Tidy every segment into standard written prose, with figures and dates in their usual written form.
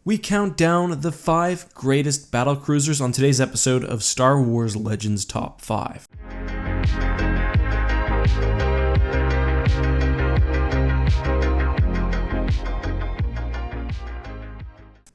we count down the 5 greatest battlecruisers on today's episode of Star Wars Legends Top 5.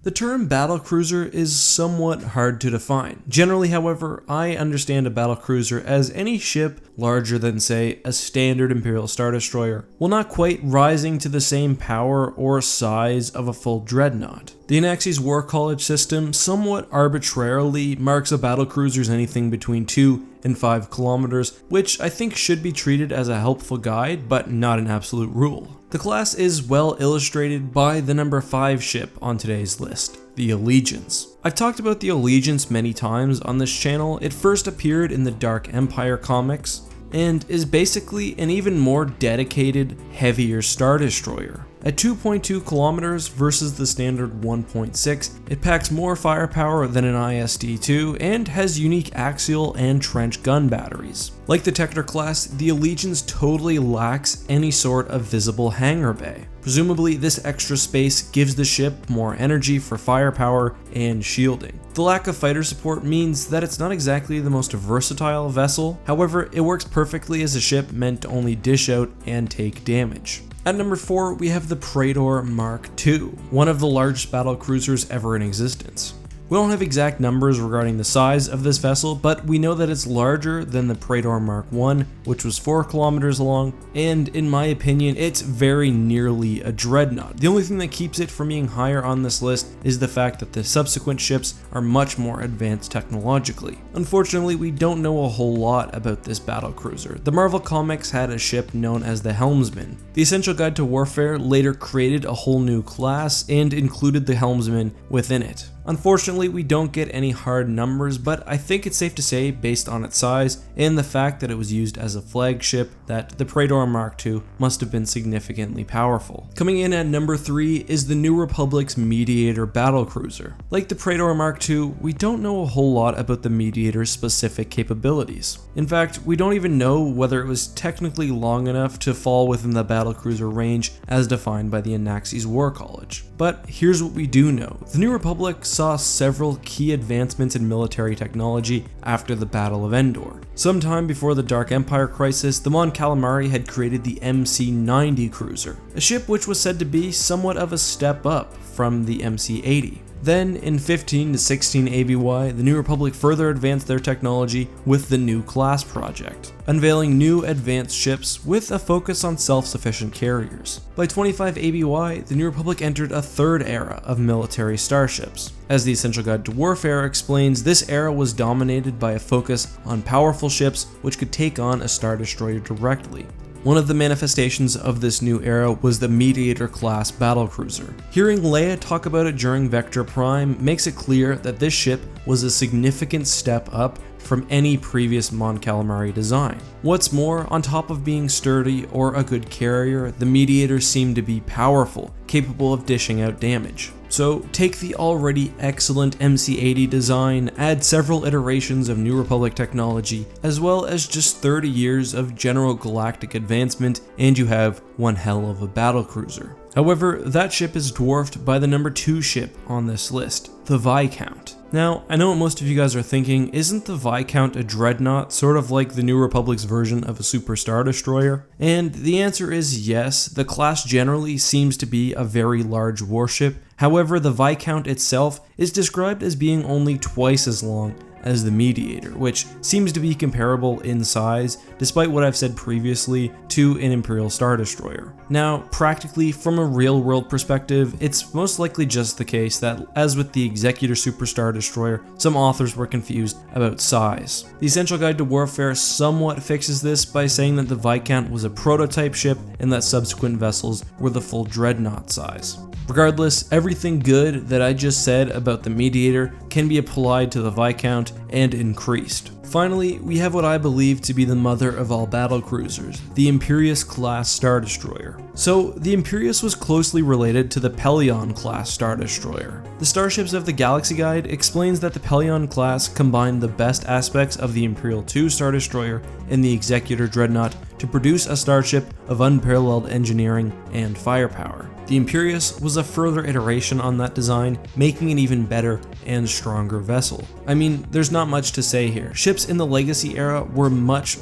The term battlecruiser is somewhat hard to define. Generally, however, I understand a battlecruiser as any ship larger than, say, a standard Imperial Star Destroyer, while not quite rising to the same power or size of a full dreadnought. The Anaxi's War College system somewhat arbitrarily marks a battlecruiser as anything between 2 and 5 kilometers, which I think should be treated as a helpful guide, but not an absolute rule. The class is well illustrated by the number 5 ship on today's list, the Allegiance. I've talked about the Allegiance many times on this channel. It first appeared in the Dark Empire comics, and is basically an even more dedicated, heavier Star Destroyer. At 2.2 kilometers versus the standard 1.6, it packs more firepower than an ISD-2 and has unique axial and trench gun batteries. Like the Tector class, the Allegiance totally lacks any sort of visible hangar bay. Presumably, this extra space gives the ship more energy for firepower and shielding. The lack of fighter support means that it's not exactly the most versatile vessel, however, it works perfectly as a ship meant to only dish out and take damage. At number 4, we have the Praetor Mark II, one of the largest battlecruisers ever in existence. We don't have exact numbers regarding the size of this vessel, but we know that it's larger than the Praetor Mark I, which was 4 kilometers long, and in my opinion, it's very nearly a dreadnought. The only thing that keeps it from being higher on this list is the fact that the subsequent ships are much more advanced technologically. Unfortunately, we don't know a whole lot about this battlecruiser. The Marvel Comics had a ship known as the Helmsman. The Essential Guide to Warfare later created a whole new class and included the Helmsman within it. Unfortunately, we don't get any hard numbers, but I think it's safe to say, based on its size and the fact that it was used as a flagship, that the Praetor Mark II must have been significantly powerful. Coming in at number 3 is the New Republic's Mediator battlecruiser. Like the Praetor Mark II, we don't know a whole lot about the Mediator's specific capabilities. In fact, we don't even know whether it was technically long enough to fall within the battlecruiser range as defined by the Anaxi's War College. But here's what we do know. The New Republic saw several key advancements in military technology after the Battle of Endor. Sometime before the Dark Empire crisis, the Mon Calamari had created the MC-90 cruiser, a ship which was said to be somewhat of a step up from the MC-80. Then, in 15 to 16 ABY, the New Republic further advanced their technology with the New Class project, unveiling new advanced ships with a focus on self-sufficient carriers. By 25 ABY, the New Republic entered a third era of military starships. As the Essential Guide to Warfare explains, this era was dominated by a focus on powerful ships which could take on a Star Destroyer directly. One of the manifestations of this new era was the Mediator class battlecruiser. Hearing Leia talk about it during Vector Prime makes it clear that this ship was a significant step up from any previous Mon Calamari design. What's more, on top of being sturdy or a good carrier, the Mediator seemed to be powerful, capable of dishing out damage. So take the already excellent MC-80 design, add several iterations of New Republic technology, as well as just 30 years of general galactic advancement, and you have one hell of a battlecruiser. However, that ship is dwarfed by the number 2 ship on this list, the Viscount. Now, I know what most of you guys are thinking, isn't the Viscount a dreadnought, sort of like the New Republic's version of a Super Star Destroyer? And the answer is yes, the class generally seems to be a very large warship. However, the Viscount itself is described as being only twice as long as the Mediator, which seems to be comparable in size, despite what I've said previously, to an Imperial Star Destroyer. Now, practically from a real-world perspective, it's most likely just the case that, as with the Executor Super Star Destroyer, some authors were confused about size. The Essential Guide to Warfare somewhat fixes this by saying that the Viscount was a prototype ship and that subsequent vessels were the full dreadnought size. Regardless, everything good that I just said about the Mediator can be applied to the Viscount and increased. Finally, we have what I believe to be the mother of all battlecruisers, the IMPERIOUS class Star Destroyer. So, the IMPERIOUS was closely related to the Pelion class Star Destroyer. The Starships of the Galaxy Guide explains that the Pelion class combined the best aspects of the Imperial II Star Destroyer and the Executor Dreadnought to produce a starship of unparalleled engineering and firepower. The Imperious was a further iteration on that design, making an even better and stronger vessel. I mean, there's not much to say here. Ships in the Legacy era were much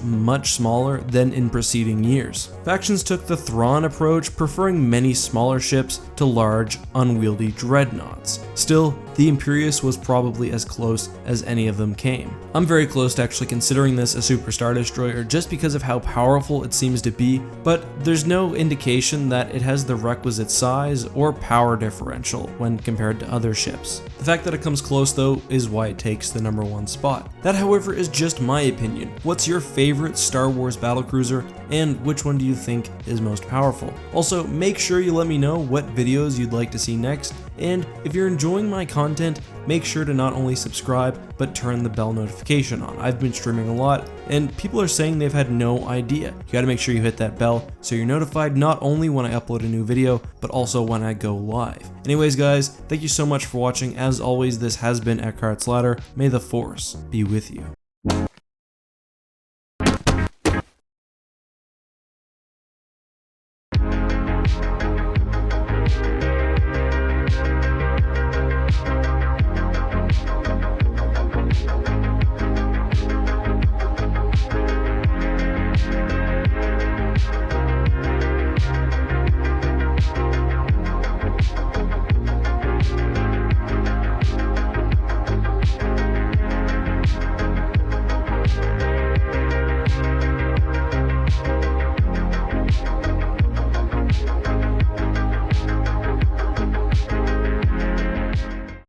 smaller than in preceding years. Factions took the Thrawn approach, preferring many smaller ships to large, unwieldy dreadnoughts. Still, the Imperious was probably as close as any of them came. I'm very close to actually considering this a Super Star Destroyer just because of how powerful it seems to be, but there's no indication that it has the requisite size or power differential when compared to other ships. The fact that it comes close though is why it takes the #1 spot. That however is just my opinion. What's your favorite Star Wars battlecruiser and which one do you think is most powerful? Also, make sure you let me know what videos you'd like to see next, and if you're enjoying my content, make sure to not only subscribe, but turn the bell notification on. I've been streaming a lot, and people are saying they've had no idea. You gotta make sure you hit that bell so you're notified not only when I upload a new video, but also when I go live. Anyways guys, thank you so much for watching. As always, this has been EckhartsLadder. May the Force be with you.